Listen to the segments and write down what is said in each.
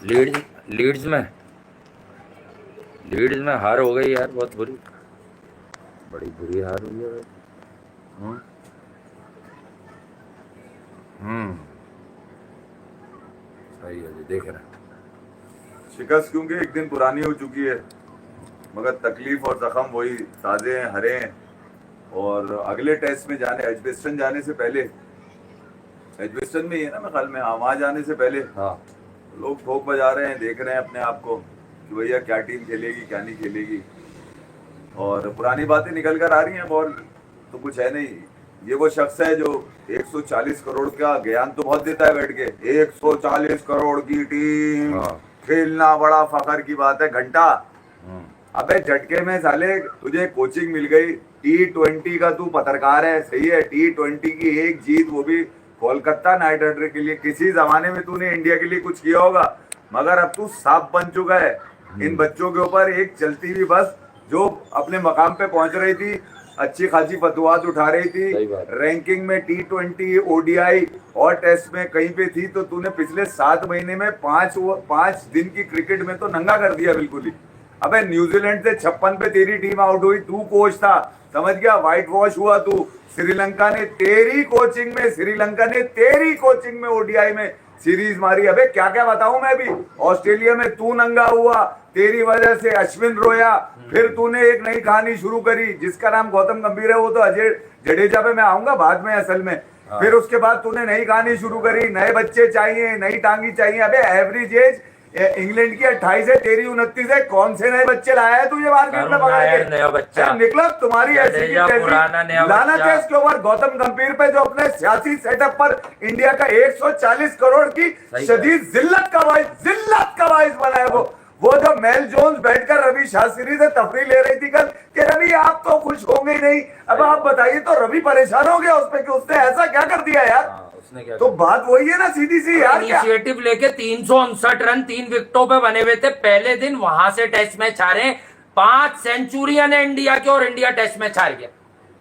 Leeds Leeds में Leeds में हार हो गई यार, बहुत बुरी, बड़ी बुरी हार हुई है भाई। हम्म हम्म, सही है जी, देख रहे हैं। शिकस्त क्योंकि एक दिन पुरानी हो चुकी है, मगर तकलीफ और जख्म वही ताजे हैं, हरे हैं। और अगले टेस्ट में जाने, एजबेस्टन जाने से पहले, एजबेस्टन में ही है ना मैं ख्याल में, हाँ, वहाँ जाने से पहले हाँ लोग ठोक बजा रहे हैं, देख रहे हैं अपने आप को कि भैया क्या टीम खेलेगी क्या नहीं खेलेगी। और पुरानी बातें निकल कर आ रही हैं, बॉल तो कुछ है नहीं। ये वो शख्स है जो 140 करोड़ का ज्ञान तो बहुत देता है बैठ के, 140 करोड़ की टीम, हाँ। खेलना बड़ा फखर की बात है, घंटा। हम्म, अबे झटके में साले तुझे कोचिंग मिल गई, T20 का तू पत्रकार है, सही है, T20 की एक जीत, वो भी कोलकाता नाइट राइडर के लिए। किसी जमाने में तूने इंडिया के लिए कुछ किया होगा, मगर अब तू सांप बन चुका है इन बच्चों के ऊपर। एक चलती हुई बस जो अपने मकाम पे पहुंच रही थी, अच्छी खासी फतवात उठा रही थी, सही बात। रैंकिंग में T20, ODI और टेस्ट में कहीं पे थी, तो तूने पिछले 7 महीने में 5 दिन की क्रिकेट में तो नंगा कर दिया बिल्कुल ही। अबे न्यूजीलैंड से 56 पे तेरी टीम आउट हुई, तू कोच था, समझ गया, व्हाइट वॉश हुआ तू। श्रीलंका ने तेरी कोचिंग में, श्रीलंका ने तेरी कोचिंग में ODI में सीरीज मारी। अबे क्या क्या बताऊं मैं भी। ऑस्ट्रेलिया में तू नंगा हुआ, तेरी वजह से अश्विन रोया। फिर तूने एक नई कहानी शुरू करी जिसका नाम गौतम गंभीर है, वो तो अजय जडेजा पे मैं आऊंगा बाद में असल में। फिर उसके बाद तूने नई कहानी शुरू करी, नए बच्चे चाहिए, नई टांगी चाहिए। अबे एवरेज एज इंग्लैंड की 28 है, तेरी 29 है, कौन से नए बच्चे लाया है तू ये मार्केट में पकड़ के? नया बच्चा निकला तुम्हारी ऐसी की पुराना नया तैसी लाना बच्चा। केस के ऊपर गौतम गंभीर पे, जो अपने सियासी सेटअप पर इंडिया का 140 करोड़ की शदीद जिल्लत का बाइस बना है। वो जब मेल जोन्स बैठकर रवि शास्त्री से तफरी ले रही थी कल कि रवि आप तो खुश होंगे ही नहीं, अब आप बताइए, तो रवि परेशान हो गया उस पे कि उसने ऐसा क्या कर दिया यार। उसने क्या तो बात वही है ना सीधी सी यार। इनिशिएटिव लेके 359 रन 3 विकेटों पे बने हुए थे पहले दिन, वहां से टेस्ट मैच हारे। 5 सेंचुरियन है इंडिया के और इंडिया टेस्ट मैच हार गया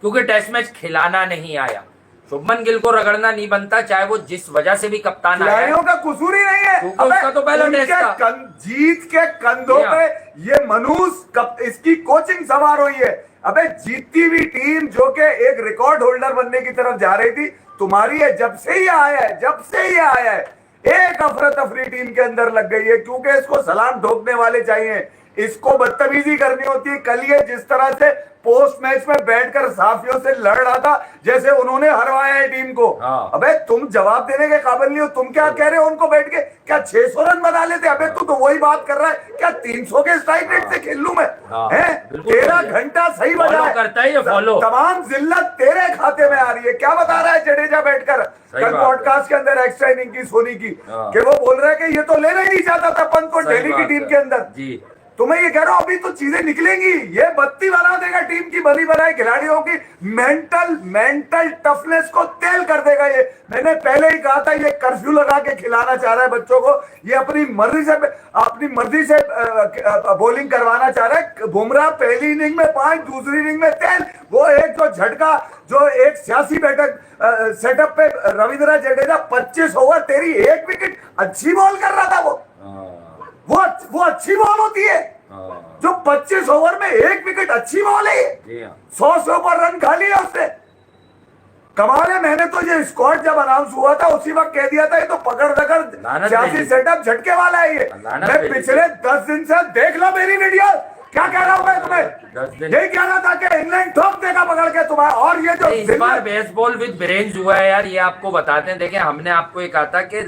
क्योंकि टेस्ट मैच खिलाना नहीं आया। शुभमन गिल को रगड़ना नहीं बनता, चाहे वो जिस वजह से भी कप्तान आया। खिलाड़ियों का कसूर ही नहीं है, उसका तो पहला टेस्ट था। जीत के कंधों पे ये मनूस इसकी कोचिंग सवार हुई है। अबे जीतती हुई टीम जो कि एक रिकॉर्ड होल्डर बनने की तरफ जा रही थी, तुम्हारी है जब से ही आया है, जब से ही आया है, एक अफरा तफरी टीम के अंदर लग गई है क्योंकि इसको सलाम ठोकने वाले चाहिए, इसको बदतमीजी करनी होती है। कल ये जिस तरह से पोस्ट मैच में बैठकर साफियों से लड़ रहा था जैसे उन्होंने हरवाया है टीम को। अबे तुम जवाब देने के काबिल नहीं हो। तुम क्या कह रहे हो उनको बैठ के, क्या 600 रन बना लेते? अबे तू तो वही बात कर रहा है, क्या 300 के स्ट्राइक रेट से खेल लूं मैं? हैं 13 घंटा सही बजा है, करता है ये फॉलो। तमाम जिल्लत तेरे खाते में आ रही है। क्या बता रहा है जडेजा बैठकर कल पॉडकास्ट के अंदर एक्स्ट्रा इनिंग की सोनी की, कि वो बोल रहा है कि ये तो लेना ही नहीं चाहता था पंत को दिल्ली की टीम के अंदर जी। तो मैं ये कह रहा हूं अभी तो चीजें निकलेंगी, ये बत्ती बना देगा टीम की, बनी बनाई खिलाड़ियों की मेंटल टफनेस को तेल कर देगा ये। मैंने पहले ही कहा था ये कर्फ्यू लगा के खिलाना चाह रहा है बच्चों को, ये अपनी मर्जी से बॉलिंग करवाना चाह रहा है। बुमराह पहली इनिंग में 5, दूसरी इनिंग में 10, वो एक जो झटका, जो एक सियासी बैठक सेटअप पे रविंद्र जडेजा 25 ओवर, तेरी एक विकेट अच्छी बॉल कर रहा था वो अच्छी बॉल होती है जो 25 ओवर में एक विकेट अच्छी बॉल है। 100 से ऊपर रन खा लिया उसने, कमाल है। मैंने तो ये स्क्वाड जब अनाउंस हुआ था उसी वक्त कह दिया था ये तो पकड़ दकड़ सियासी सेटअप झटके वाला है ये। मैं पिछले 10 दिन से देख लो मेरी वीडियो, क्या कह रहा हूं मैं तुम्हें, यही कहना था कि इंग्लैंड ठोक देगा पकड़ के तुम्हारा। और ये जो इस बार बेसबॉल विद ब्रेन्स हुआ है यार, ये आपको बताते हैं। देखें, हमने आपको ये कहा था कि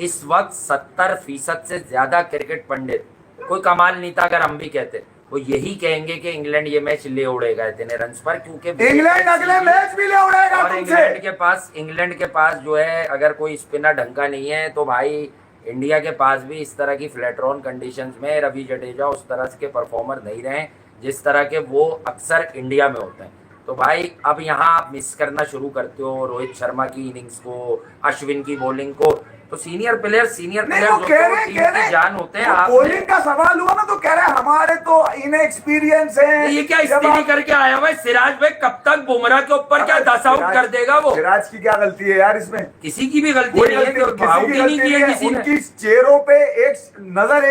इस वक्त 70% से ज्यादा क्रिकेट पंडित, कोई कमाल नहीं था अगर हम भी कहते, वो यही कहेंगे कि इंग्लैंड ये मैच ले उड़ेगा इतने रन पर, क्योंकि इंग्लैंड अगले मैच भी ले उड़ेगा। और इंग्लैंड के पास जो है, अगर कोई स्पिनर ढंग का नहीं है तो भाई इंडिया के पास भी इस तरह की फ्लैटरॉन कंडीशंस में रवि जडेजा उस तरह के परफॉर्मर नहीं रहे जिस तरह के वो अक्सर इंडिया में होते हैं। तो भाई अब यहाँ आप मिस करना शुरू करते हो रोहित शर्मा की इनिंग्स को, अश्विन की बॉलिंग को। तो सीनियर प्लेयर नहीं तो कह रहे की जान होते हैं। बॉलिंग का सवाल हुआ ना तो कह रहे हैं हमारे तो इनएक्सपीरियंस है। ये क्या स्थिति करके आया भाई सिराज भाई, कब तक बुमराह के ऊपर क्या 10 आउट कर देगा वो? सिराज की क्या गलती है यार इसमें? किसी की भी गलती नहीं है, आउट ही नहीं किया किसी ने। उनकी चेहरों पे एक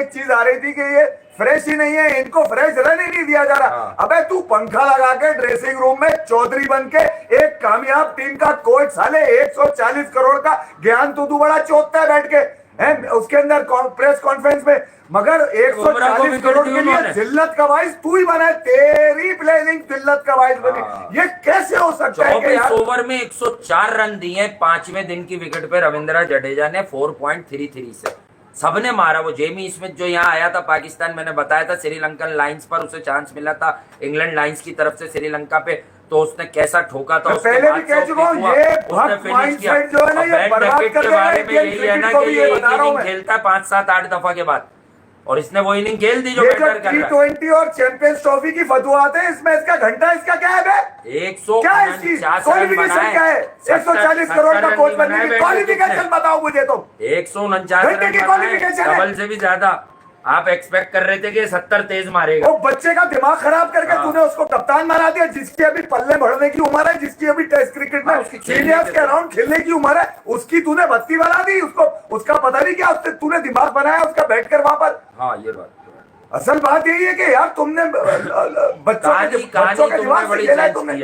चीज आ रही थी कि ये फ्रेश ही नहीं है, इनको फ्रेश रन ही नहीं दिया जा रहा। अबे तू पंखा लगा के ड्रेसिंग रूम में चौधरी बन के एक कामयाब टीम का कोच, साले 140 करोड़ का ज्ञान तू बड़ा चोतता है बैठ के है उसके अंदर प्रेस कॉन्फ्रेंस में, मगर 140 करोड़ के लिए जिल्लत का बाइस तू ही बना है, तेरी प्लेनिंग जिल्लत का बाइस बनी। ये कैसे हो सकता है? 24 ओवर में 104 रन दिए 5वें दिन की विकेट पे रविंद्र जडेजा ने 4.33 से सबने मारा। वो जेमी स्मिथ जो यहाँ आया था पाकिस्तान, मैंने बताया था श्रीलंकन लाइंस पर उसे चांस मिला था इंग्लैंड लाइंस की तरफ से श्रीलंका पे, तो उसने कैसा ठोका था। पहले भी कह चुका हूँ ये माइंडसेट जो है ना ये बर्बाद कर देगा। यही है ना कि ये एक इनिंग खेलता है 5, 7, 8 दफा के बाद, और इसने वो इनिंग खेल दी जो बेटर कर रहा है। T20 और चैंपियंस ट्रॉफी की फतवाते हैं इसमें, इसका घंटा इसका क्या है? 149 क्वालिफिकेशन क्या है? 140 करोड़ का कोच बनने की क्वालिफिकेशन बताओ मुझे तुम। 149 घंटे की क्वालिफिकेशन डबल से भी ज्यादा। आप एक्सपेक्ट कर रहे थे कि 70 तेज मारेगा। वो बच्चे का दिमाग खराब करके तूने उसको कप्तान बना दिया, जिसकी अभी पल्ले बढ़ने की उम्र है, जिसकी अभी टेस्ट क्रिकेट में सीनियर्स के अराउंड खेलने की उम्र है, उसकी तूने बत्ती बना दी। उसको उसका पता नहीं क्या तूने दिमाग बनाया उसका बैठकर वहां पर। हाँ ये बात असल बात यही है कि यार तुमने बच्चों के दिमाग से खेला है तुमने,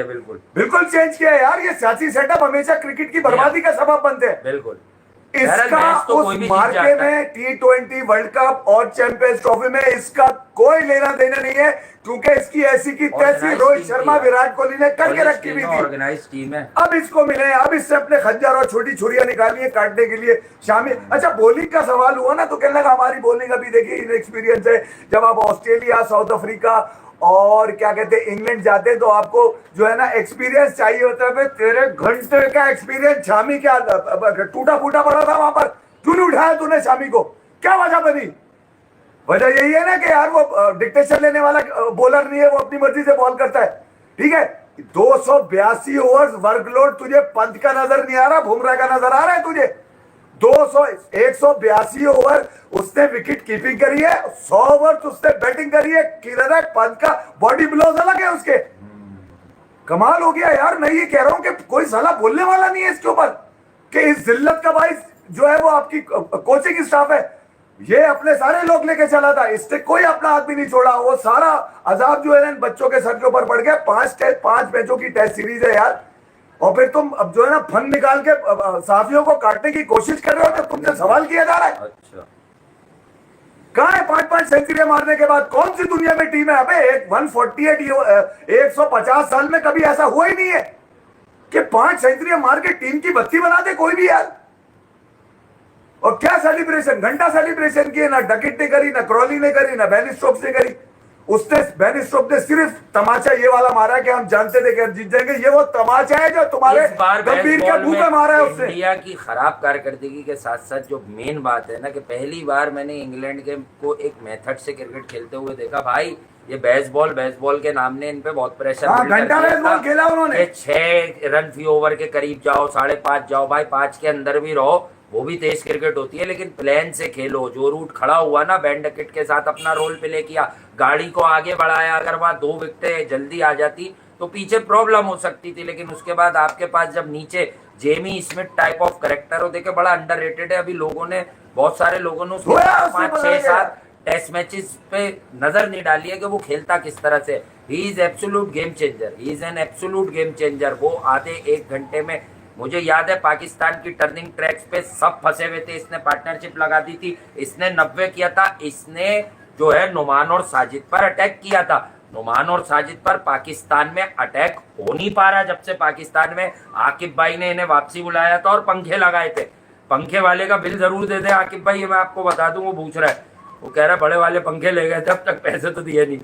बिल्कुल चेंज किया यार। ये सियासी सेटअप हमेशा क्रिकेट की बर्बादी का सबब बनते हैं। बिल्कुल इसका उस मार्के में T20 वर्ल्ड कप और चैंपियंस ट्रॉफी में इसका कोई लेना देना नहीं है, क्योंकि इसकी ऐसी की तैसी रोहित शर्मा विराट कोहली ने करके रखी हुई थी। ऑर्गेनाइज टीम है। अब इसको मिले, अब इससे अपने खंजर और छोटी छुरियां निकालिए काटने के लिए शामिल। अच्छा बॉलिंग का सवाल हुआ ना तो कहने लगा हमारी बॉलिंग अभी देखिए इनएक्सपीरियंस है। जब आप ऑस्ट्रेलिया, साउथ अफ्रीका और क्या कहते हैं इंग्लैंड जाते हैं तो आपको जो है ना एक्सपीरियंस चाहिए होता है। तेरे घंटे का एक्सपीरियंस शामी क्या टूटा फूटा पड़ा था वहां पर, क्यों नहीं उठाया तूने शामी को? क्या वजह बनी? वजह यही है ना कि यार वो डिक्टेशन लेने वाला बॉलर नहीं है, वो अपनी मर्जी से बॉल करता है। ठीक है 282 ओवर्स वर्कलोड तुझे पंत का नजर नहीं आ रहा, बुमराह का नजर आ रहा है तुझे। 182 ओवर उसने विकेट कीपिंग करी है, 100 ओवर उसने बैटिंग करी है। किधर है पंत का बॉडी ब्लोज अलग है उसके। कमाल हो गया यार। मैं ये कह रहा हूं कि कोई साला बोलने वाला नहीं है इसके ऊपर कि इस जिल्लत का भाई जो है वो आपकी कोचिंग स्टाफ है, ये अपने सारे लोग लेके चला था, इससे कोई अपना आदमी नहीं छोड़ा। वो सारा अजाब जो है ना बच्चों के सर के ऊपर पड़ गया। 5 मैचों की टेस्ट सीरीज है यार, और फिर तुम अब जो है ना फन निकाल के साफियों को काटने की कोशिश कर रहे हो तो तुमसे सवाल किया जा रहा है। अच्छा कहाँ है 5 सेंचुरी मारने के बाद? कौन सी दुनिया में टीम है? अबे 150 साल में कभी ऐसा हुआ ही नहीं है कि 5 सेंचुरी मार के टीम की बत्ती बना दे कोई भी यार। और क्या सेलिब्रेशन, घंटा सेलिब्रेशन किए, ना डकिट ने करी, ना क्रॉली ने करी, ना बेन स्टोक्स ने करी। उसने बेन स्टोक्स ने सिर्फ तमाचा ये वाला मारा कि हम जानते थे कि हम जीत जाएंगे। ये वो तमाचा है जो तुम्हारे गंभीर के मुंह पे मारा है उसने। इंडिया की खराब कारकर्दगी के साथ साथ जो मेन बात है ना कि पहली बार मैंने इंग्लैंड के को एक मेथड से क्रिकेट खेलते हुए देखा। भाई ये बेसबॉल के नाम ने इन पे बहुत प्रेशर घंटा बेसबॉल खेला उन्होंने। 6 रन फी ओवर के करीब जाओ, 5.5 जाओ, भाई 5 के अंदर भी रहो, वो भी तेज क्रिकेट होती है, लेकिन प्लान से खेलो। जो रूट खड़ा हुआ ना बेन डकेट के साथ अपना रोल प्ले किया, गाड़ी को आगे बढ़ाया, अगर वहां 2 विकेटें जल्दी आ जाती तो पीछे प्रॉब्लम हो सकती थी। लेकिन उसके बाद आपके पास जब नीचे Jamie Smith type of character हो, देखे बड़ा अंडररेटेड है। अभी लोगों ने बहुत सारे लोगों ने उसको 5, 6, 7 टेस्ट मैचेस पे नजर नहीं डाली है कि वो खेलता किस तरह से। He is absolute game changer, he is an absolute game changer. वो आधे 1 घंटे में, मुझे याद है पाकिस्तान की टर्निंग ट्रैक्स पे सब फंसे हुए थे, इसने पार्टनरशिप लगा दी थी, इसने 90 किया था। इसने जो है नुमान और साजिद पर अटैक किया था। नुमान और साजिद पर पाकिस्तान में अटैक हो नहीं पा रहा। जब से पाकिस्तान में आकिब भाई ने इन्हें वापसी बुलाया था और पंखे लगाए थे। पंखे वाले का बिल जरूर दे दे आकिब भाई, ये मैं आपको बता दूं। वो पूछ रहा है, वो कह रहा है बड़े वाले पंखे ले गए थे, अब तक पैसे तो दिए नहीं।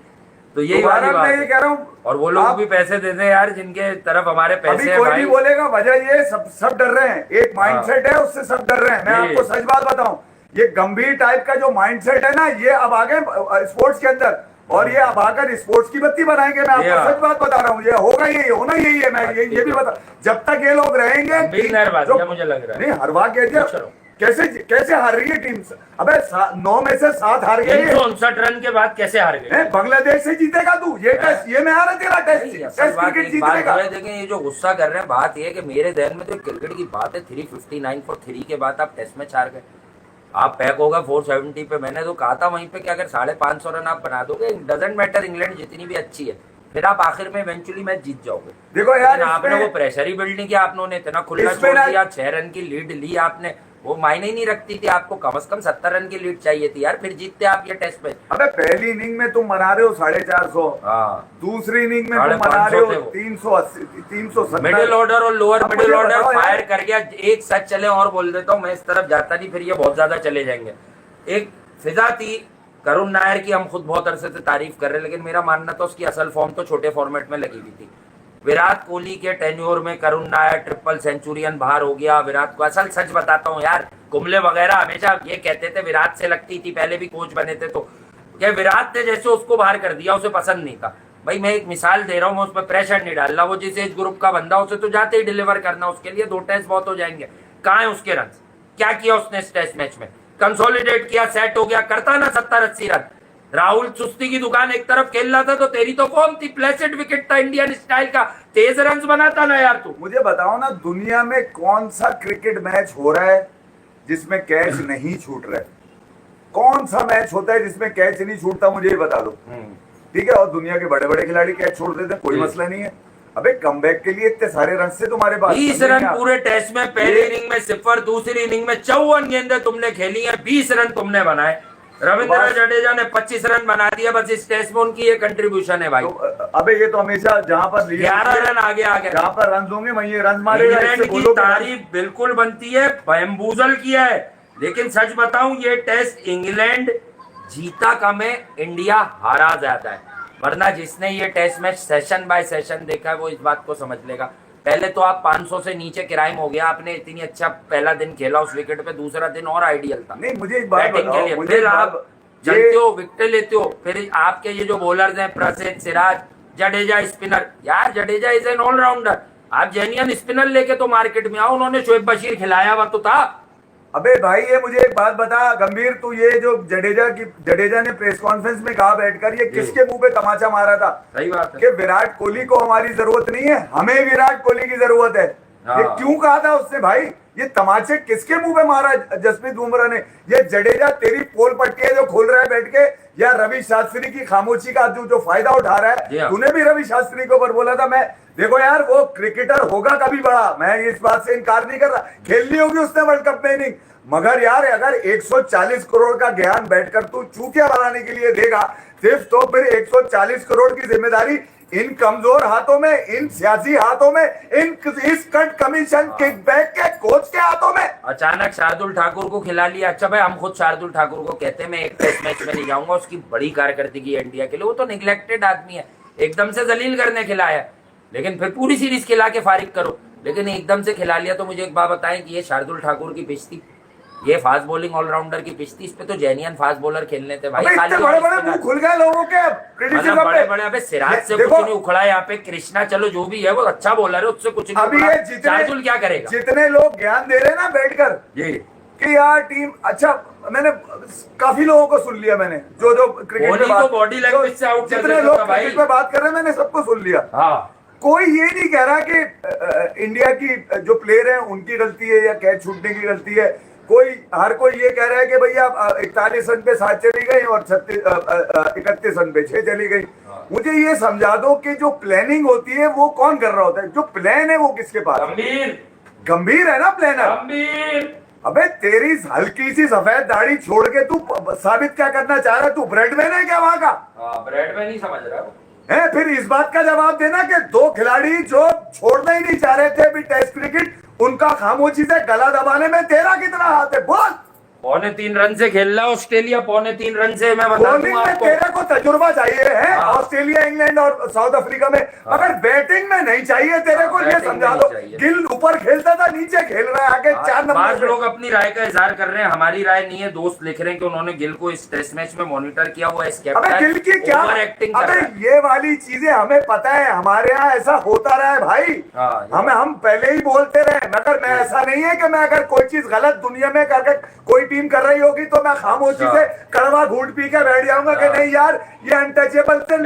तो यही वाली बात है। कह रहा हूँ, और वो लोग भी पैसे देते हैं यार जिनके तरफ हमारे पैसे हैं। कोई भी बोलेगा वजह ये सब डर रहे हैं, एक माइंडसेट है उससे सब डर रहे हैं। मैं आपको सच बात बताऊं, ये गंभीर टाइप का जो माइंडसेट है ना, ये अब आगे स्पोर्ट्स के अंदर, और ये अब आकर स्पोर्ट्स की बत्ती बनाएंगे। मैं आपको सच बात बता रहा हूँ, ये होगा, ये होना यही है। मैं ये भी बता, जब तक ये लोग रहेंगे मुझे लग रहा है नहीं हर बात कहते कैसे कैसे हार रही है टीम? अबे 9 में से 7 हार गए। 359 रन के बाद कैसे हार गए? बांग्लादेश से जीतेगा तू? ये टेस्ट, ये में आ रहा तेरा टेस्ट क्रिकेट जीतेगा। देखें, ये जो गुस्सा कर रहे हैं, बात ये है कि मेरे ध्यान में तो क्रिकेट की बात है। 359 फॉर 3 के बाद आप टेस्ट मैच हार गए, आप पैक होगा 470 पे। मैंने तो कहा था वहीं पे कि अगर 550 रन आप बना दोगे, डजेंट मैटर इंग्लैंड जितनी भी अच्छी है, फिर आप आखिर में इवेंचुअली मैच जीत जाओगे। देखो यार, आपने वो प्रेशर ही बिल्ड नहीं किया, आपने इतना खुला छोड़ दिया। 6 रन की लीड ली आपने, वो मायने ही नहीं रखती थी। आपको कम से कम 70 रन की लीड चाहिए थी यार, फिर जीतते आप ये टेस्ट मैच। अबे पहली इनिंग में तुम मना रहे हो 450, दूसरी इनिंग में तुम मना रहे हो 380, 370। मिडिल ऑर्डर और लोअर मिडिल ऑर्डर फायर कर गया। एक साथ चले और बोल देता हूँ, मैं इस तरफ जाता नहीं, फिर ये बहुत ज्यादा चले जाएंगे। एक फिजा थी करुण नायर की, हम खुद बहुत अरसे से तारीफ कर रहे हैं, लेकिन मेरा मानना था उसकी असल फॉर्म तो छोटे फॉर्मेट में लगी हुई थी। विराट कोहली के टेन्योर में करुण नायर ट्रिपल सेंचुरियन बाहर हो गया। विराट को असल सच बताता हूँ यार, कुंबले वगैरह हमेशा ये कहते थे विराट से लगती थी, पहले भी कोच बने थे, तो क्या विराट ने जैसे उसको बाहर कर दिया, उसे पसंद नहीं था। भाई मैं एक मिसाल दे रहा हूँ, मैं उस पर प्रेशर नहीं डाल रहा। वो जिस एज ग्रुप का बंदा, उसे तो जाते ही डिलीवर करना, उसके लिए 2 टेस्ट बहुत हो जाएंगे। कहाँ है उसके रन? क्या किया उसने इस टेस्ट मैच में? कंसोलिडेट किया, सेट हो गया, करता ना 70-80 रन। राहुल चुस्ती की दुकान एक तरफ खेल रहा था, तो तेरी तो फॉर्म थी, प्लेसेड विकेट था इंडियन स्टाइल का, तेज रन बनाता ना यार तू। मुझे बताओ ना, दुनिया में कौन सा क्रिकेट मैच हो रहा है जिसमें कैच नहीं छूट रहा है? कौन सा मैच होता है जिसमें कैच नहीं छूटता? मुझे ही बता दो। ठीक है, और दुनिया के बड़े बड़े खिलाड़ी कैच छोड़ देते हैं, कोई मसला नहीं है। अबे कमबैक के लिए इतने सारे रन से तुम्हारे पास 20 रन पूरे टेस्ट में। पहली इनिंग में 0, दूसरी इनिंग में 54 गेंदें तुमने खेली हैं, 20 रन तुमने बनाए। रविंद्र जडेजा ने 25 रन बना दिया बस इस टेस्ट में, उनकी ये कंट्रीब्यूशन है भाई। तो, अबे ये तो हमेशा जहां पर 11 रन आगे आ गए, जहां पर रन होंगे वहीं ये रन मारेगा। इंग्लैंड की तारीफ बिल्कुल बनती है, बैम्बूजल किया है, लेकिन सच बताऊं ये टेस्ट इंग्लैंड जीता कम है, इंडिया हारा ज्यादा है। वरना जिसने ये test match session by session देखा है वो इस बात को समझ लेगा। पहले तो आप 500 से नीचे क्राइम हो गया, आपने इतनी अच्छा पहला दिन खेला उस विकेट पे, दूसरा दिन और आइडियल था नहीं। मुझे एक बात बैटिंग के लिए, फिर आप चलते हो, विकेट लेते हो, फिर आपके ये जो बॉलर्स हैं प्रसिद्ध, सिराज, जडेजा स्पिनर, यार जडेजा इज एन ऑलराउंडर। आप जेन्युइन स्पिनर लेके तो मार्केट में आओ, उन्होंने शोएब बशीर खिलाया हुआ तो था। अबे भाई ये मुझे एक बात बता गंभीर, तू ये जो जडेजा ने प्रेस कॉन्फ्रेंस में कहा बैठकर, ये किसके मुंह पे तमाचा मारा था? सही बात है कि विराट कोहली को हमारी जरूरत नहीं है, हमें विराट कोहली की जरूरत है। ये क्यों कहा था उसने भाई? ये तमाचे किसके मुंह पे मारा जसप्रीत बुमराह ने? ये जडेजा तेरी पोल पट्टी है जो खोल रहा है बैठ के, या रवि शास्त्री की खामोशी का जो फायदा उठा रहा है? तूने भी रवि शास्त्री के ऊपर बोला था। मैं देखो यार, वो क्रिकेटर होगा कभी बड़ा, मैं इस बात से इनकार नहीं कर रहा, खेलनी होगी उसने वर्ल्ड कप में इनिंग, मगर यार अगर 140 करोड़ का ज्ञान बैठकर तू चूतिया बनाने के लिए देगा सिर्फ, तो फिर 140 करोड़ की जिम्मेदारी इन कमजोर हाथों में, इन सियासी हाथों में, इस कट कमीशन किकबैक के कोच के हाथों में। अचानक शार्दुल ठाकुर को खिला लिया। अच्छा भाई, हम खुद शार्दुल ठाकुर को कहते हैं, मैं एक टेस्ट मैच में नहीं जाऊंगा, उसकी बड़ी कारकर्दगी है इंडिया के लिए, वो तो निग्लेक्टेड आदमी है, एकदम से जलील करने खिलाया, लेकिन फिर पूरी सीरीज खिला के फारिग करो, लेकिन एकदम से खिला लिया। तो मुझे एक बात बताएं कि ये शार्दुल ठाकुर की पिच थी, ये फास्ट बॉलिंग ऑलराउंडर की पिच थी, इस पे तो जेन्युइन फास्ट बॉलर खेलने थे भाई। बड़े बड़े मुंह खुल गए लोगों के क्रिटिसिज्म पे। बड़े अबे सिराज से कुछ नहीं उखड़ा यहाँ पे, कृष्णा चलो जो भी है वो अच्छा बॉलर है, उससे कुछ नहीं। अभी ये शार्दुल क्या करेगा? जितने लोग ज्ञान दे रहे हैं ना बैठकर जी कि यार टीम अच्छा, मैंने काफी लोगों को सुन लिया, मैंने जो क्रिकेट में बॉडी लैंग्वेज से आउट, जितने लोग क्रिकेट पे बात कर रहे हैं मैंने सबको सुन लिया। कोई ये नहीं कह रहा कि इंडिया की जो प्लेयर है उनकी गलती है या कैच छूटने की गलती है। हर कोई ये कह रहा है कि भैया 41 रन पे 7 चली गई और 31 रन पे 6 चली गई। मुझे ये समझा दो कि जो प्लानिंग होती है वो कौन कर रहा होता है? जो प्लान है वो किसके पास? गंभीर है ना प्लानर। अबे तेरी हल्की सी सफेद दाढ़ी छोड़ के तू साबित क्या करना चाह रहा है? तू ब्रेडमैन है क्या वहां का? ब्रेडमैन ही समझ रहा है। फिर इस बात का जवाब देना कि 2 खिलाड़ी जो छोड़ना ही नहीं चाह रहे थे अभी टेस्ट क्रिकेट, उनका खामोशी से गला दबाने में तेरा कितना हाथ है? बोल। 3.25 रन से खेल रहा है ऑस्ट्रेलिया, 3.25 रन से। मैं बता दूं बॉलिंग में आपको, तेरे को तजुर्बा चाहिए है, हाँ। ऑस्ट्रेलिया, इंग्लैंड और साउथ अफ्रीका में, मगर बैटिंग में नहीं चाहिए तेरे को। ये बैटिंग समझा में दो, नहीं चाहिए। गिल ऊपर खेलता था, नीचे खेल रहा है आगे 4 बाद नंबर पे। लोग अपनी राय का इजहार कर रहे हैं, हमारी राय नहीं है। दोस्त लिख रहे हैं कि उन्होंने गिल को इस टेस्ट मैच में मॉनिटर किया हुआ है, अबे गिल की क्या, ओवर एक्टिंग कर अबे रहा है। ये वाली चीजें हमें पता है, हमारे यहाँ ऐसा होता रहा है भाई। हाँ, हम पहले ही बोलते रहे, मगर मैं ऐसा नहीं है कि मैं अगर कोई चीज गलत दुनिया में करके कोई टीम कर रही होगी तो मैं खामोशी से कड़वा घूट पी के बैठ जाऊंगा कि नहीं यार ये अनटचेबल से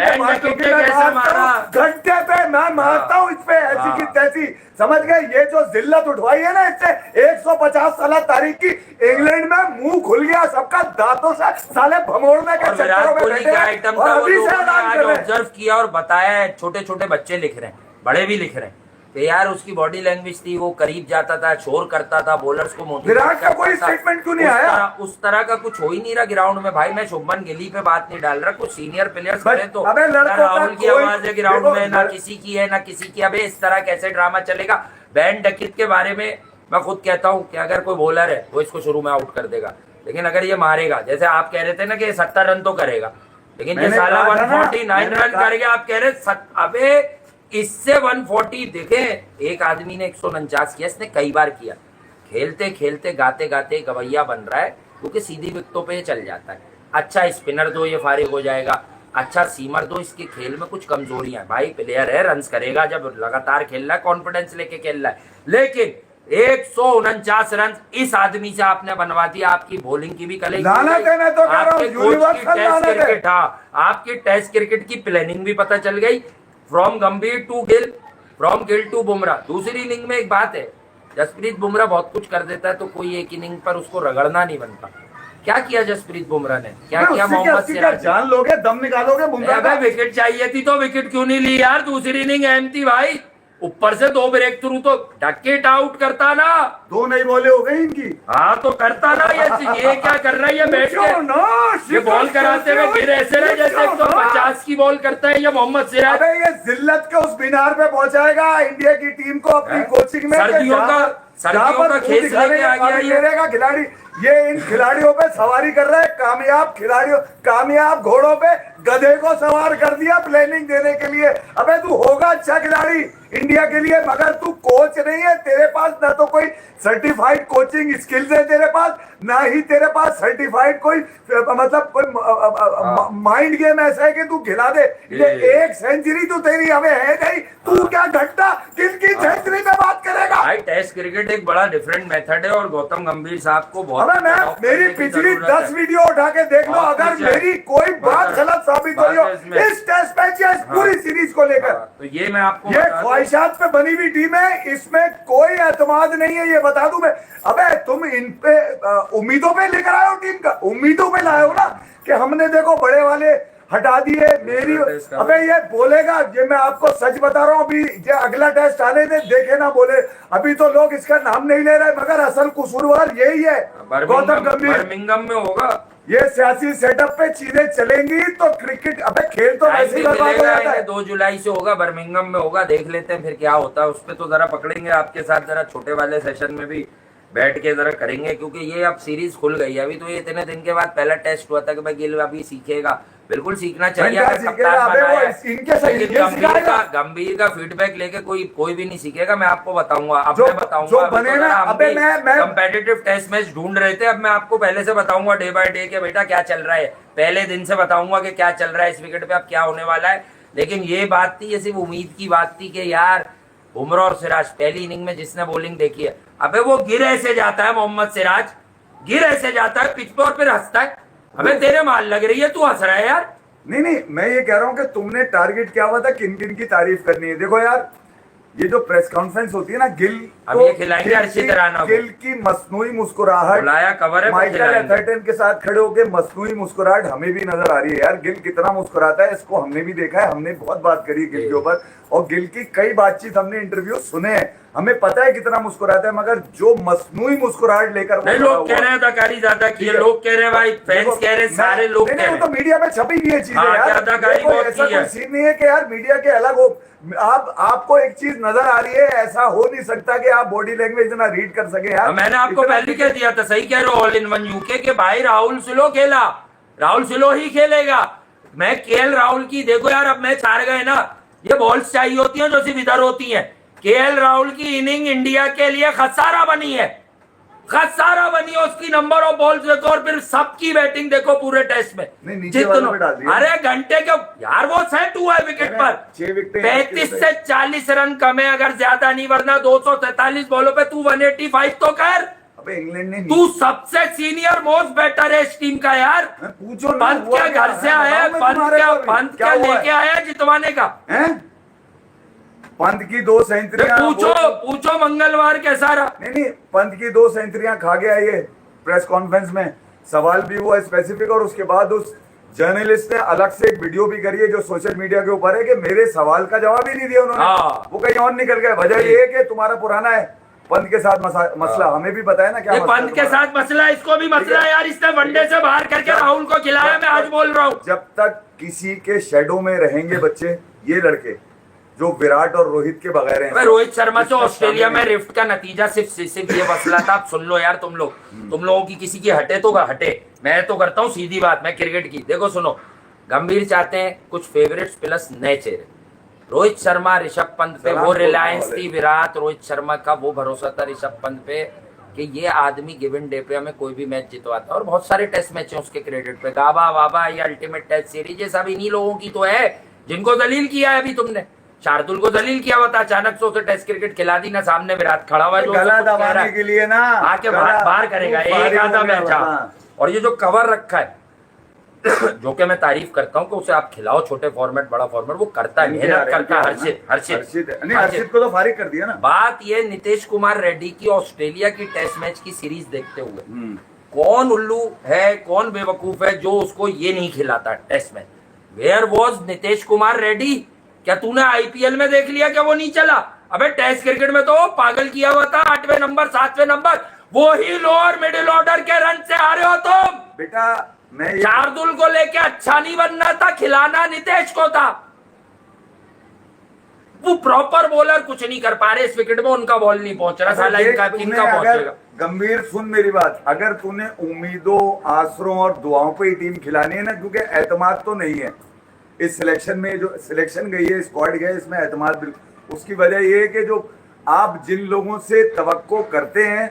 घंटे पे मैं मारता हूँ इस पे, ऐसी की तैसी। समझ गए? ये जो जिल्लत उठवाई है ना इससे 150 साल तारीख की, इंग्लैंड में मुंह खुल गया सबका, दांतों से साले भमोड़ने के चक्करों में बैठे हैं। और अभी से ऐलान कर रहे हैं। ऑब्जर्व किया और बताया है, छोटे छोटे बच्चे लिख रहे हैं, बड़े भी लिख रहे हैं कि यार उसकी बॉडी लैंग्वेज थी, वो करीब जाता था, शोर करता था, बॉलर्स को मोटिवेट विराट का करता कोई था। स्टेटमेंट क्यों नहीं आया? उस तरह का कुछ हो ही नहीं रहा ग्राउंड में भाई। मैं शुभमन गिल पे बात नहीं डाल रहा, कुछ सीनियर प्लेयर्स बस, खड़े तो अबे लड़कों ना का राहुल की कोई- आवाज है ग्राउंड देखो, में, ना किसी की है ना किसी की। अबे इस तरह कैसे ड्रामा चलेगा? बैन डकित के बारे में मैं खुद कहता हूँ कि अगर कोई बॉलर है वो इसको शुरू में आउट कर देगा, लेकिन अगर ये मारेगा, जैसे आप कह रहे थे ना कि 70 रन तो करेगा, लेकिन ये मैंने साला कहा था ना, 149 मैंने रन कहा- कर गया। आप कह रहे अबे इससे 140 देखे, एक आदमी ने 149 किया, इसने कई बार किया। खेलते खेलते गाते गाते गवैया बन रहा है, क्योंकि सीधी विकेटों पे ये चल जाता है। अच्छा स्पिनर दो, ये फारिग हो जाएगा। अच्छा सीमर दो, इसके खेल में कुछ कमजोरियां। भाई प्लेयर है, रन्स करेगा जब लगातार खेल रहा है, कॉन्फिडेंस लेके खेल रहा है। लेकिन 149 रन इस आदमी से आपने बनवा दिया। आपकी बॉलिंग की भी कलेक्शन, लानत है, मैं तो कह रहा हूं, यूनिवर्सल लानत है। क्रिकेट, हाँ आपकी टेस्ट क्रिकेट की प्लानिंग भी पता चल गई। From Gambhir to Gill, from Gill to Bumrah. दूसरी इनिंग में एक बात है, जसप्रीत बुमराह बहुत कुछ कर देता है तो कोई एक इनिंग पर उसको रगड़ना नहीं बनता। क्या किया जसप्रीत बुमराह ने, क्या किया मोहम्मद सिराज? जान लोगे, दम निकालोगे बुमराह का। विकेट चाहिए थी तो विकेट क्यों नहीं ली यार? दूसरी इनिंग अहम थी भाई, ऊपर से 2 ब्रेक थ्रू तो डकेट आउट करता ना। 2 नहीं बोले हो गई इनकी। हाँ तो करता ना। ये क्या कर रहा है ये बैठ के? ये बॉल कराते हुए गिर ऐसे रहे जैसे 150 की बॉल करता है ये मोहम्मद सिराज। अबे ये जिल्लत के उस मीनार पे पहुंचाएगा इंडिया की टीम को अपनी कोचिंग में। सर्दियों का खेल लेके आ गया ये खिलाड़ी। ये इन खिलाड़ियों पे सवारी कर रहा है, कामयाब खिलाड़ियों, कामयाब घोड़ों पे गधे को सवार कर दिया प्लानिंग देने के लिए। अबे तू होगा अच्छा खिलाड़ी इंडिया के लिए, मगर तू कोच नहीं है। तेरे पास ना तो कोई सर्टिफाइड कोचिंग स्किल्स है तेरे पास, ना ही तेरे पास सर्टिफाइड कोई मतलब कोई माइंड गेम ऐसा है कि तू खिला दे। ये 1 सेंचुरी तो तेरी हमें है नहीं, तू क्या घंटा किसकी सेंचुरी में बात करेगा? भाई टेस्ट क्रिकेट एक बड़ा डिफरेंट मेथड है और गौतम गंभीर साहब को बहुत अबे मैं मेरी पिछली 10 वीडियो उठा के देख लो, अगर मेरी कोई बात गलत साबित हुई हो इस टेस्ट मैच या इस पूरी सीरीज को लेकर, तो ये मैं आपको ये ख्वाहिशात पे बनी हुई टीम है, इसमें कोई एतमाद नहीं है, ये बता दूं मैं। अबे तुम इन पे उम्मीदों पे लेकर आए हो टीम का, उम्मीदों पे लाए हो ना कि हमने देखो बड़े वाले हटा दिए मेरी। अबे ये बोलेगा, ये मैं आपको सच बता रहा हूँ, अभी ये अगला टेस्ट आने दे, देखे ना बोले। अभी तो लोग इसका नाम नहीं ले रहे, मगर असल कसूरवार यही है गौतम गंभीर। बर्मिंघम में होगा ये सियासी सेटअप पे चीजें चलेंगी तो क्रिकेट, अबे खेल तो वैसे ही बर्बाद हो जाता है। 2 जुलाई से होगा, बर्मिंघम में होगा, देख लेते हैं फिर क्या होता है। उस पर तो जरा पकड़ेंगे आपके साथ, जरा छोटे वाले सेशन में भी बैठ के जरा करेंगे, क्योंकि ये अब सीरीज खुल गई है। अभी तो ये इतने दिन के बाद पहला टेस्ट हुआ था कि भाई गिल अभी सीखेगा, बिल्कुल सीखना चाहिए। गंभीर का फीडबैक लेके कोई भी नहीं सीखेगा। मैं आपको बताऊंगा, अब मैं बताऊंगा। कंपेटिटिव टेस्ट मैच ढूंढ रहे थे, अब मैं आपको पहले से बताऊंगा डे बाय डे के बेटा क्या चल रहा है। पहले दिन से बताऊंगा कि क्या चल रहा है इस विकेट पे, अब क्या होने वाला है। लेकिन ये बात थी, ये सिर्फ उम्मीद की बात थी कि यार बुमराह और सिराज पहली इनिंग में जिसने बॉलिंग देखी है, अबे वो गिर ऐसे जाता है मोहम्मद सिराज, गिर ऐसे जाता है पिच पर और फिर हंसता है। अबे तेरे माल लग रही है, तू हंस रहा है यार। नहीं, मैं ये कह रहा हूं कि तुमने टारगेट क्या हुआ था, किन किन की तारीफ करनी है। देखो यार, ये जो प्रेस कॉन्फ्रेंस होती है ना, गिल अब ये खिलाएंगे अर्शित राणा को। गिल की मसनूई मुस्कुराहट, बुलाया कवर है, माइकल एथर्टन के साथ खड़े होके मसनूई मुस्कुराहट हमें भी नजर आ रही है यार। गिल कितना मुस्कुराता है इसको हमने भी देखा है, हमने बहुत बात करी गिल के ऊपर, और गिल की कई बातचीत हमने इंटरव्यू सुने हैं। हमें पता है कितना मुस्कुराता है, मगर जो मसनूई मुस्कुराहट लेकर वो नहीं, खड़ा लोग हुआ- कह रहे हैं अदाकारी ज्यादा की है, लोग कह रहे हैं भाई, फैंस कह रहे हैं, सारे लोग नहीं, कह नहीं, रहे वो तो हैं। मीडिया में छपी हुई है चीजें हाँ, यार। कि अदाकारी ये कोई बहुत ऐसा की है। कोई सीन नहीं है कि यार मीडिया के अलग हो। आपको एक चीज नजर आ रही है, ऐसा हो नहीं सकता कि आप बॉडी लैंग्वेज इतना रीड कर सके यार। मैंने आपको इतना- पहले कह दिया था, सही कह रहे हो, ऑल इन वन यूके के भाई राहुल सिलो खेला, राहुल सिलो ही खेलेगा। मैं केएल राहुल की, देखो यार अब मैच हार गए ना, ये बॉल्स चाहिए होती हैं जो सिर्फ इधर होती हैं। केएल राहुल की इनिंग इंडिया के लिए खसारा बनी है, खसारा बनी है उसकी। नंबर ऑफ बॉल्स देखो और फिर सबकी बैटिंग देखो पूरे टेस्ट में। नहीं, नीचे वालों पे डाल दिया। अरे घंटे के यार वो सेट हुआ है विकेट पर, 6 विकेट 35 से 40 रन कम है, अगर ज्यादा नहीं, वरना 243 बॉलों पे तू 185 तो कर। अबे इंग्लैंड ने तू सबसे सीनियर मोस्ट बैटर है इस टीम का यार। पूछो ना, पंत हुआ क्या क्या? घर से आया, बताओ मैं पंत तुम्हारे क्या, को भी। पंत क्या क्या हुआ है? लेके आया जितवाने का? हैं? पंत की 2 सेंचुरियां पूछो मंगलवार कैसा रहा। नहीं, पंत की 2 सेंचुरियां खा गया ये प्रेस कॉन्फ्रेंस में। सवाल भी हुआ स्पेसिफिक, और उसके बाद उस जर्नलिस्ट ने अलग से एक वीडियो भी करी है जो सोशल मीडिया के ऊपर है कि मेरे सवाल का जवाब ही नहीं दिया उन्होंने। हाँ। वो कहीं और निकल गए। वजह ये है कि तुम्हारा पुराना है पंत के साथ मसला। हमें भी पता है ना क्या ये मसला पंत के तुम्हारा। साथ मसला है, इसको भी मसला है यार, इसने वनडे से बाहर करके राहुल को खिलाया। मैं आज बोल रहा हूँ, जब तक किसी के शेडो में रहेंगे बच्चे, ये लड़के जो विराट और रोहित के बगैर हैं। रोहित शर्मा से ऑस्ट्रेलिया में रिफ्ट का नतीजा सिर्फ ये मसला था। आप सुन लो यार, तुम लोगों की किसी की हटे तो हटे, मैं तो करता हूँ सीधी बात। मैं क्रिकेट की देखो सुनो, गंभीर चाहते हैं कुछ फेवरेट्स प्लस नए चेहरे। रोहित शर्मा, ऋषभ पंत पे वो रिलायंस थी, विराट रोहित शर्मा का वो भरोसा था ऋषभ पंत पे कि ये आदमी गिवन डे पे हमें कोई भी मैच जितवाता। और बहुत सारे टेस्ट मैच हैं उसके क्रेडिट पे, गाबा वाबा, ये अल्टीमेट टेस्ट सीरीज, ये सब इन्हीं लोगों की तो है जिनको दलील किया है अभी तुमने। शार्दुल को दलील किया हुआ था, अचानक से उसे टेस्ट क्रिकेट खिला दी ना, सामने विराट खड़ा हुआ है जो गला उसे कुछ कह रहा दबाने है। के लिए ना आके बाहर करेगा एक आधा मैच। और ये जो कवर रखा है जो कि मैं तारीफ करता हूँ कि उसे आप खिलाओ, छोटे फॉर्मेट बड़ा फॉर्मेट, वो करता है, मेहनत करता है। हर्षित को तो फारिग कर दिया ना। बात ये नीतीश कुमार रेड्डी की ऑस्ट्रेलिया की टेस्ट मैच की सीरीज देखते हुए कौन उल्लू है, कौन बेवकूफ है जो उसको ये नहीं खिलाता test match. Where was Nitish Kumar Reddy? क्या तूने आईपीएल में देख लिया क्या वो नहीं चला? अबे टेस्ट क्रिकेट में तो पागल किया हुआ था, 8वें नंबर 7वें नंबर, वो ही लोअर मिडिल ऑर्डर के रन से आ रहे हो तुम। बेटा मैं शार्दुल को लेके अच्छा नहीं बनना था, खिलाना नीतीश को था। वो प्रॉपर बॉलर कुछ नहीं कर पा रहे इस विकेट में, उनका बॉल नहीं पहुंच रहा, साला इनका पहुंचेगा। गंभीर सुन मेरी बात, अगर तूने उम्मीदों, आसरों और दुआओं पे ही टीम खिलानी है ना, क्योंकि एतमाद तो नहीं है इस सिलेक्शन में, जो सिलेक्शन गई है, स्क्वाड गया है, इसमें एतमाद बिल्कुल। उसकी वजह यह है कि जो आप जिन लोगों से तवक्को करते हैं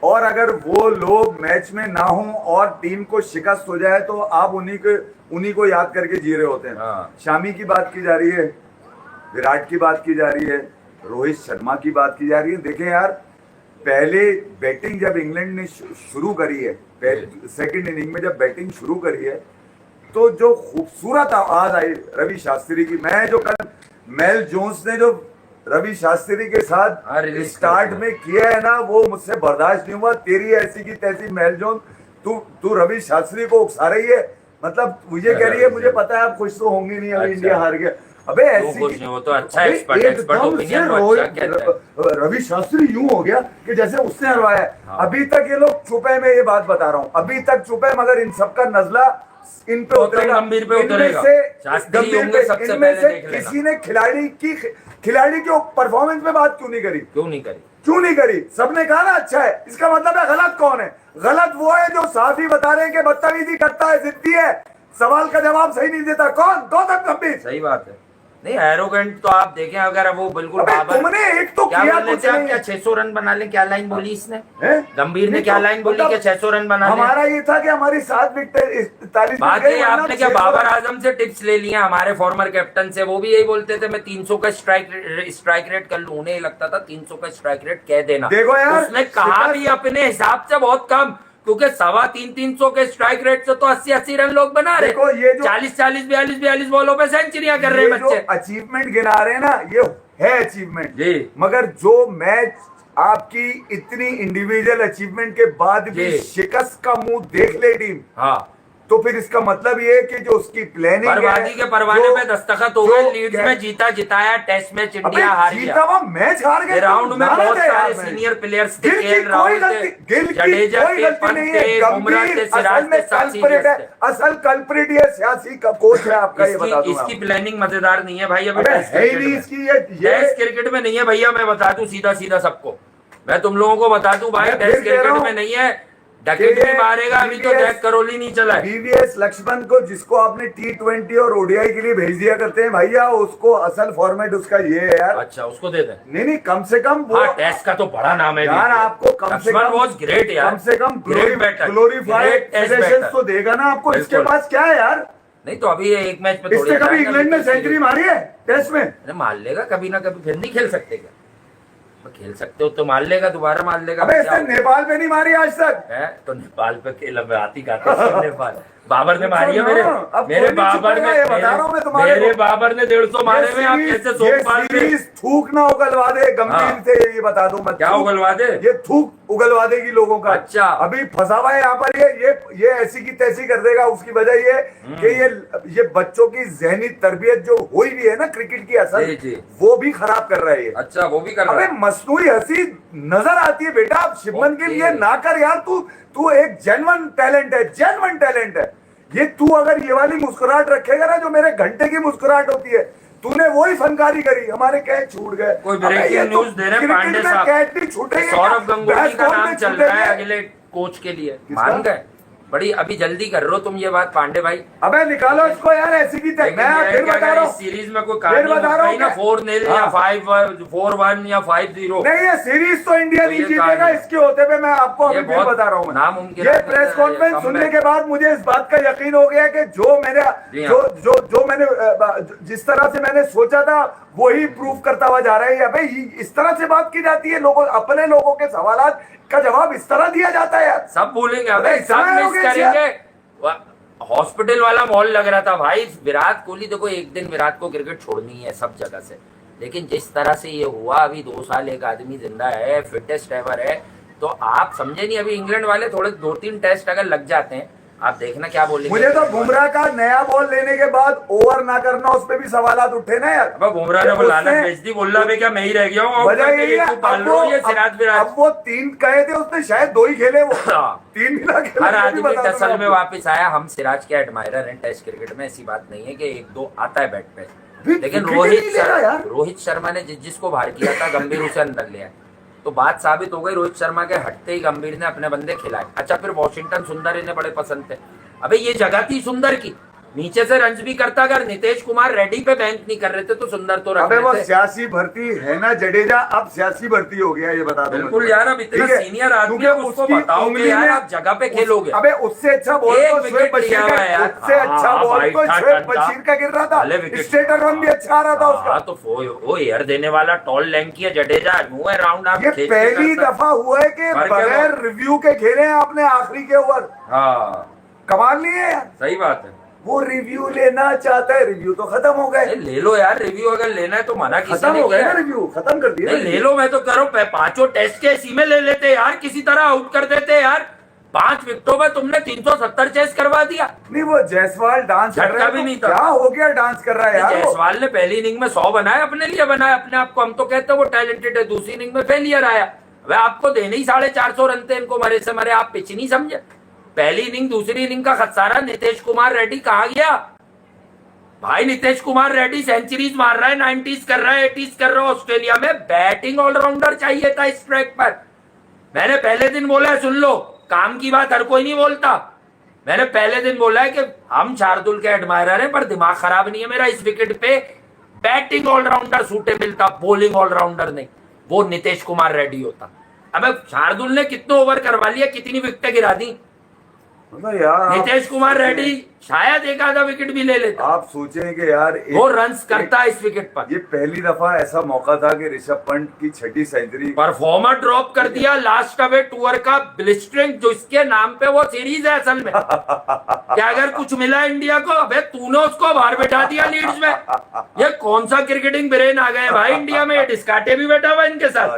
और अगर वो लोग मैच में ना हो और टीम को शिकस्त हो जाए तो आप उन्हीं को याद करके जी रहे होते हैं। शामी की बात की जा रही है, विराट की बात की जा रही है, रोहित शर्मा की बात की जा रही है। देखें यार, पहले बैटिंग जब इंग्लैंड ने शुरू करी है, सेकंड इनिंग में जब बैटिंग शुरू करी है, तो जो खूबसूरत आवाज आई रवि शास्त्री की, मैं जो कल मेल जोन्स ने जो रवि शास्त्री के साथ स्टार्ट में किया है ना, वो मुझसे बर्दाश्त नहीं हुआ। तेरी ऐसी की तैसी मेल जोन, तू रवि शास्त्री को उकसा रही है, मतलब मुझे कह रही है, मुझे पता है आप खुश तो होंगे नहीं, अभी इंडिया हार गया। अबे ऐसी वो तो अच्छा एक्सपर्ट ओपिनियन रवि शास्त्री यूं हो गया कि जैसे उसने हरवाया है। अभी तक ये लोग चुपे, में ये बात बता रहा हूँ, अभी तक चुपे, मगर इन सबका नजला इन पे उतरेगा, गंभीर पे उतरेगा। इनमें से किसी ने खिलाड़ी के परफॉर्मेंस में बात क्यों नहीं करी? सबने कहा ना अच्छा है, इसका मतलब है गलत कौन है? गलत वो है जो साफ ही बता रहे हैं कि बदतमीजी करता है, जिद्दी है, सवाल का जवाब सही नहीं देता। कौन? गौतम गंभीर। सही बात है। नहीं, एरोगेंट तो आप देखें, अगर वो बिल्कुल तुमने एक तो क्या किया कुछ नहीं, क्या 600 रन बना ले, क्या लाइन बोली इसने? गंभीर ने क्या लाइन बोली कि 600 रन बना ले? हमारा ये था कि हमारी 7 विकेट, बाकी आपने क्या बाबर आजम से टिप्स ले लिया, हमारे फॉर्मर कैप्टन से? वो भी यही बोलते थे मैं 300 का स्ट्राइक रेट कर लूं, उन्हें लगता था 300 का स्ट्राइक रेट कह देना। देखो यार, उसने कहा भी अपने हिसाब से बहुत कम, क्योंकि 350 के स्ट्राइक रेट से तो 80 रन लोग बना रहे। देखो ये जो 40 42 बॉलों पे सेंचुरियां कर रहे हैं बच्चे। अचीवमेंट गिना रहे हैं ना, ये है अचीवमेंट जी, मगर जो मैच आपकी इतनी इंडिविजुअल अचीवमेंट के बाद भी शिकस्त का मुंह देख ले टीम, हाँ, तो फिर इसका मतलब ये है कि जो उसकी प्लानिंग बर्बादी के परवाने पे दस्तखत हो गए। लीड्स में जीता जिताया टेस्ट मैच, इंडिया हार गया। जीता हुआ मैच हार गया। राउंड में बहुत सारे सीनियर प्लेयर्स थे, केएल राहुल थे, जडेजा थे, पंत थे, बुमराह थे, सिराज थे, सब सीनियर्स थे। असल कल्प्रिट ये सियासी का कोच है आपका, ये बता दूं। इसकी प्लानिंग मजेदार नहीं है भाई। अभी टेस्ट क्रिकेट में नहीं है भैया, मैं बता दूं सीधा सीधा सबको, मैं तुम लोगों को बता दूं भाई, टेस्ट क्रिकेट में नहीं है। डकेट भी मारेगा अभी तो जैक करोली नहीं चला है। वीवीएस लक्ष्मण को, जिसको आपने T20 और ओडीआई के लिए भेज दिया करते हैं भैया, उसको असल फॉर्मेट उसका ये है यार। अच्छा, उसको दे दें। नहीं कम से कम वो टेस्ट का तो बड़ा नाम है यार, आपको कम से कम वाज ग्रेट यार, कम से कम ग्लोरीफाइड सजेशंस तो देगा ना आपको। इसके पास क्या है यार? नहीं तो अभी एक मैच पे इसने कभी इंग्लैंड में सेंचुरी मारी है टेस्ट में? मार लेगा कभी ना कभी, फिर नहीं खेल सकते क्या? खेल सकते हो तो मार लेगा, दोबारा मार लेगा। अबे इसने नेपाल पे नहीं मारी आज तक है तो नेपाल पे खेल आती गाती नेपाल। बाबर ने मारी है मेरे बाबर ने, मेरे बाबर ने 150 मारे में। आप कैसे सीरीज थूक ना उगलवा दे गंभीर से, ये बता दूं मत। क्या उगलवा दे? ये थूक उगलवा देगी लोगों का। अच्छा, अभी फंसा हुआ है यहाँ पर, ये ऐसी की तैसी कर देगा। उसकी वजह ये कि ये बच्चों की जहनी तरबियत जो हुई भी है ना क्रिकेट की, असल वो भी खराब कर रहा है। अच्छा, वो भी कर रहा है। मसनूई हंसी नजर आती है बेटा शिवमन के लिए, ना कर यार। तू एक जेन्युइन टैलेंट है, जेन्युइन टैलेंट है ये। तू अगर ये वाली मुस्कुराहट रखेगा ना, जो मेरे घंटे की मुस्कुराहट होती है, तूने वही फनकारी करी। हमारे कैच छूट गए। कोई ब्रेकिंग न्यूज दे रहे हैं पांडे साहब, कैच नहीं छूटेंगे। सौरव गांगुली का नाम चल रहा है अगले कोच के लिए, मान गए? बड़ी अभी जल्दी कर रहे हो तुम ये बात पांडे भाई। अबे निकालो इसको यार, ऐसी की मैं फिर बता रहा हूँ। सीरीज में कोई कहानी ना 4-0 या 5-4-1 या 5-0 नहीं, ये सीरीज तो इंडिया नहीं जीतेगा। इसके होते हुए मैं आपको अभी फिर बता रहा हूँ। नामुमकिन। ये प्रेस कॉन्फ्रेंस सुनने के बाद मुझे इस बात का यकीन हो गया कि जो मैंने जिस तरह से मैंने सोचा था वही प्रूव करता हुआ जा रहा है। अबे इस तरह से बात की जाती है, लोगों अपने लोगों के सवालात का जवाब इस तरह दिया जाता है यार। सब भूलेंगे, अबे सब मिस करेंगे। हॉस्पिटल वाला माहौल लग रहा था भाई। विराट कोहली, देखो एक दिन विराट को क्रिकेट छोड़नी है सब जगह से, लेकिन जिस तरह से ये हुआ, अभी 2 साल एक आदमी जिंदा है, फिटेस्ट एवर है, तो आप समझे नहीं। अभी इंग्लैंड वाले थोड़े 2-3 टेस्ट अगर लग जाते हैं, आप देखना क्या बोलेंगे। मुझे तो बुमराह का नया बॉल लेने के बाद ओवर ना करना, उस पे भी सवालात उठे ना यार। अब बुमराह ने लानत भेज दी, बोला भी क्या मैं ही रह गया हूँ। अब वो 3 कहे थे उसने, शायद 2 ही खेले वो। 3 भी ना खेले। हर आदमी टसल में वापस आया। हम सिराज के एडमायरर हैं टेस्ट क्रिकेट में, ऐसी बात नहीं है कि 1-2 आता है बैट पे, लेकिन रोहित शर्मा ने जिसको बाहर किया था, गंभीर उसे अंदर ले आया, तो बात साबित हो गई। रोहित शर्मा के हटते ही गंभीर ने अपने बंदे खिलाए। अच्छा, फिर वॉशिंगटन सुंदर इन्हें बड़े पसंद थे। अबे ये जगह थी सुंदर की, नीचे से रंज भी करता। अगर नितेश कुमार रेड्डी पे बैंक नहीं कर रहे थे तो सुंदर तो रख वो सियासी भर्ती है ना जडेजा, अब सियासी भर्ती हो गया, ये बता दो। बिल्कुल यार, अब इतना सीनियर आदमी है, उसको बताओ कि यार आप जगह पे खेलोगे। अबे उससे अच्छा बॉल तो शुएब बशीर का, उससे अच्छा बॉल तो शुएब बशीर का गिर रहा था। स्टेटर रन भी अच्छा आ रहा था उसका। तो वो एयर देने वाला टॉल लैंकी है जडेजा, मुंह है राउंड। आप ये पहली दफा हुआ है कि बगैर रिव्यू के खेले हैं आपने आखिरी के ओवर। हाँ, कमाल नहीं है यार। सही बात है। वो रिव्यू लेना चाहता है, रिव्यू तो खत्म हो गए। ले लो यार रिव्यू, अगर लेना है तो मना किसी ने खत्म हो गया ना, रिव्यू खत्म कर दिया। ले लो, मैं तो करो 5 टेस्ट के इसी में ले लेते यार, किसी तरह आउट कर देते यार। 5 विकेटों में तुमने 370 चेस करवा दिया। नहीं, वो जायसवाल डांस कर रहा है, भी नहीं था। क्या हो गया डांस कर रहा है यार। जायसवाल ने पहली इनिंग में 100 बनाया, अपने लिए बनाया, अपने आप को। हम तो कहते हैं वो टैलेंटेड है। दूसरी इनिंग में फेलियर आया। वह आपको देने ही 450 रन थे इनको, मरे से मरे। आप पिच नहीं समझे। पहली इनिंग दूसरी इनिंग का खसारा। नीतीश कुमार रेड्डी कहा गया भाई? नीतीश कुमार रेड्डी सेंचुरीज मार रहा है, 90s कर रहा है, 80s कर रहा है ऑस्ट्रेलिया में। बैटिंग ऑलराउंडर चाहिए था इस ट्रैक पर। मैंने पहले दिन बोला है, सुन लो, काम की बात हर कोई नहीं बोलता। मैंने पहले दिन बोला है कि हम शार्दुल के एडमायरर हैं, पर दिमाग खराब नहीं है मेरा। इस विकेट पे बैटिंग ऑलराउंडर सूटेबल था, बॉलिंग ऑलराउंडर नहीं। वो नीतीश कुमार रेड्डी होता। अब शार्दुल ने कितने ओवर करवा लिया, कितनी विकेटें गिरा दी? यार नीतीश कुमार रेड्डी शायद एक आधा विकेट भी ले लेता। आप सोचें कि यार वो रन्स करता है इस विकेट पर। ये पहली दफा ऐसा मौका था कि ऋषभ पंत की 6ठी सेंचुरी, परफॉर्मर ड्रॉप कर दिया लास्ट अवे टूर का ब्लिस्टरिंग, जो इसके नाम पे वो सीरीज है असल में। क्या अगर कुछ मिला इंडिया को, अबे तूने उसको बाहर बैठा दिया लीड्स में। ये कौन सा क्रिकेटिंग ब्रेन आ गए भाई इंडिया में। डिस्काटे भी बैठा हुआ इनके साथ,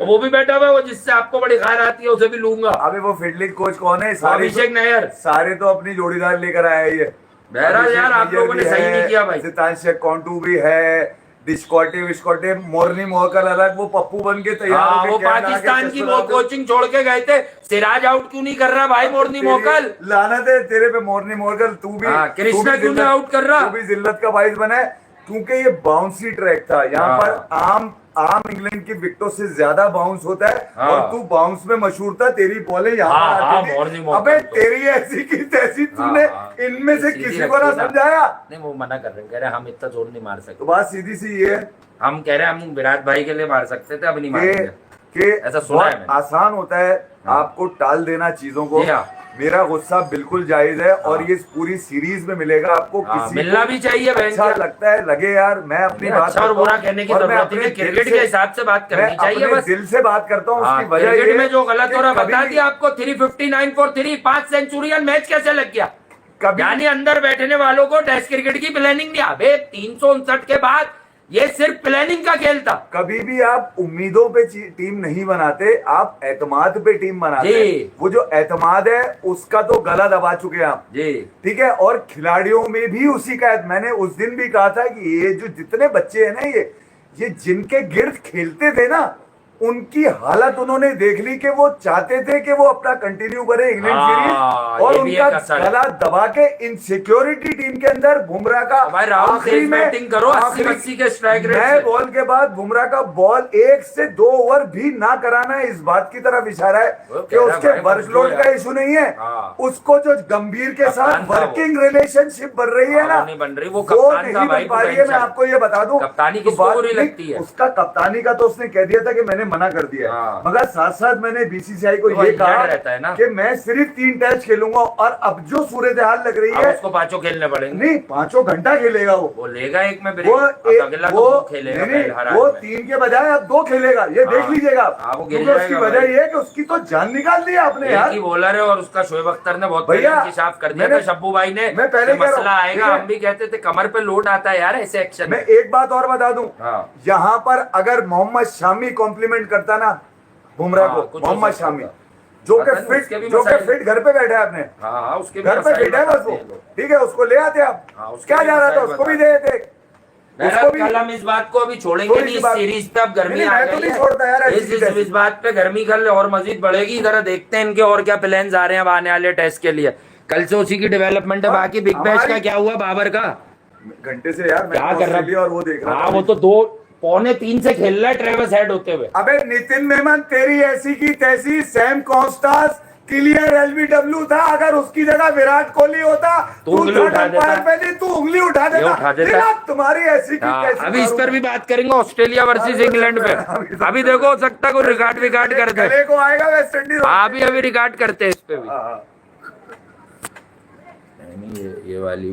वो भी बैठा हुआ है, वो जिससे आपको बड़ी खार आती है उसे भी लूंगा। अबे वो फील्डिंग कोच कौन है? अभिषेक नायर। सारे तो अपनी जोड़ीदार लेकर आए ये। बहरहाल यार आप लोगों ने सही नहीं किया भाई। सितांश कॉन्टू भी है, डिस्कॉटे मोर्नी मोहकल अलग, वो पप्पू बन के तैयार हो वो पाकिस्तान की वो कोचिंग छोड़ के गए थे। सिराज आउट क्यों नहीं कर रहा भाई मोर्नी मोहकल? लानत है तेरे पे मोर्नी मोहकल। तू भी कृष्णा क्यों नहीं आउट कर रहा? तू भी जिल्लत का बाइस बना है, क्योंकि ये बाउंसी ट्रैक था। यहाँ पर आम इंग्लैंड की विकेटों से ज्यादा बाउंस होता है और तू बाउंस में मशहूर था। तेरी बॉलें यहाँ पर आती थी। अबे तेरी ऐसी की तैसी, तूने इनमें से किसी को ना समझाया। नहीं वो मना कर रहे हैं, कह रहे हम इतना जोर नहीं मार सकते। तो बात सीधी सी ये है, हम कह रहे हैं हम विराट भाई के लिए मार सकते थे, अब नहीं मारेंगे। ऐसा सुना है मैंने। आसान होता है आपको टाल देना चीजों को। मेरा गुस्सा बिल्कुल जायज है और ये पूरी सीरीज में मिलेगा आपको। किसी मिलना भी चाहिए। अच्छा लगता है लगे यार, मैं अपनी बात अच्छा और बुरा कहने की जरूरत नहीं, क्रिकेट के हिसाब से बात करनी चाहिए। बस दिल से बात करता हूँ। उसकी वजह क्रिकेट में जो गलत हो रहा बता दिया आपको। 359 for 3 5 सेंचुरियन मैच कैसे लग गया? यानी अंदर बैठने वालों को टेस्ट क्रिकेट की प्लानिंग नहीं। अबे 359 के बाद ये सिर्फ प्लानिंग का खेल था। कभी भी आप उम्मीदों पे टीम नहीं बनाते, आप एतमाद पे टीम बनाते हैं। वो जो एतमाद है उसका तो गला दबा चुके हैं आप जी, ठीक है। और खिलाड़ियों में भी उसी का मैंने उस दिन भी कहा था कि ये जो जितने बच्चे हैं ना, ये जिनके गिर्द खेलते थे ना, उनकी हालत उन्होंने देख ली कि वो चाहते थे कि वो अपना कंटिन्यू करे इंग्लैंड सीरीज, और उनका गला दबा के इनसिक्योरिटी टीम के अंदर बुमराह का आखिरी में बैटिंग करो 80-80 के स्ट्राइक रेट से बॉल के बाद बुमराह का बॉल 1 से 2 ओवर भी ना कराना, इस बात की तरफ इशारा है कि उसके वर्कलोड का इशू नहीं है। उसको जो गंभीर के साथ वर्किंग रिलेशनशिप बन रही है ना, नहीं बन रही, वो नहीं बन पा रही है। मैं आपको ये बता दूं, कप्तानी किसको बुरी लगती है? उसका कप्तानी का तो उसने कह दिया था कि मैंने मना कर दिया, मगर साथ साथ मैंने बीसीसीआई को ये कहा रहता है ना कि मैं सिर्फ 3 टेस्ट खेलूंगा। और अब जो सूरत हाल लग रही है, उसको 5 खेलने पड़ेंगे। नहीं 5 घंटा खेलेगा वो लेगा एक में ब्रेक, अगला तो खेलेगा। वो 3 के बजाय अब 2 खेलेगा, ये देख लीजिएगा। उसकी वजह ये है कि उसकी तो जान निकाल दी आपने यार। की बॉलर है और उसका शोएब अख्तर ने बहुत इंकशाफ कर दिया था शब्बू भाई ने। मैं पहले मसला आएगा, हम भी कहते थे कमर पे लोड आता है यार ऐसे एक्शन। मैं एक बात और बता दूं, यहाँ पर अगर मोहम्मद शामी कॉम्प्लीमेंट करता ना बुमराह को, मोहम्मद शामी जो के फिट घर पे बैठा है, अपने उसके घर पे फिट है बस वो, ठीक है। उसको ले आते आप, क्या जा रहा था, उसको भी दे देते। कल हम इस बात को अभी छोड़ेंगे नहीं, इस सीरीज पे अब गर्मी आ गई है। इस बात पे गर्मी कल और मजीद बढ़ेगी। जरा देखते हैं इनके और क्या प्लान्स आ रहे हैं अब आने वाले टेस्ट के लिए। कल से उसी की डेवलपमेंट है। बाकी बिग बैश का क्या हुआ? बाबर का घंटे से यार क्या कर रहा है, और वो देख रहा, वो तो 2-3 से खेल रहा है ट्रेविस हेड होते हुए। अबे नितिन मेमन तेरी ऐसी की तैसी, सैम कॉन्स्टास क्लियर एलबीडब्ल्यू था। अगर उसकी जगह विराट कोहली होता तू उंगली उठा देता। तुम्हारी ऐसी की तैसी। अभी इस पर भी बात करेंगे ऑस्ट्रेलिया वर्सेस इंग्लैंड पे। अभी देखो हो सकता है कोई रिकॉर्ड करते हैं को आएगा वेस्ट इंडीज। अभी रिकॉर्ड करते हैं इस पे भी। ये वाली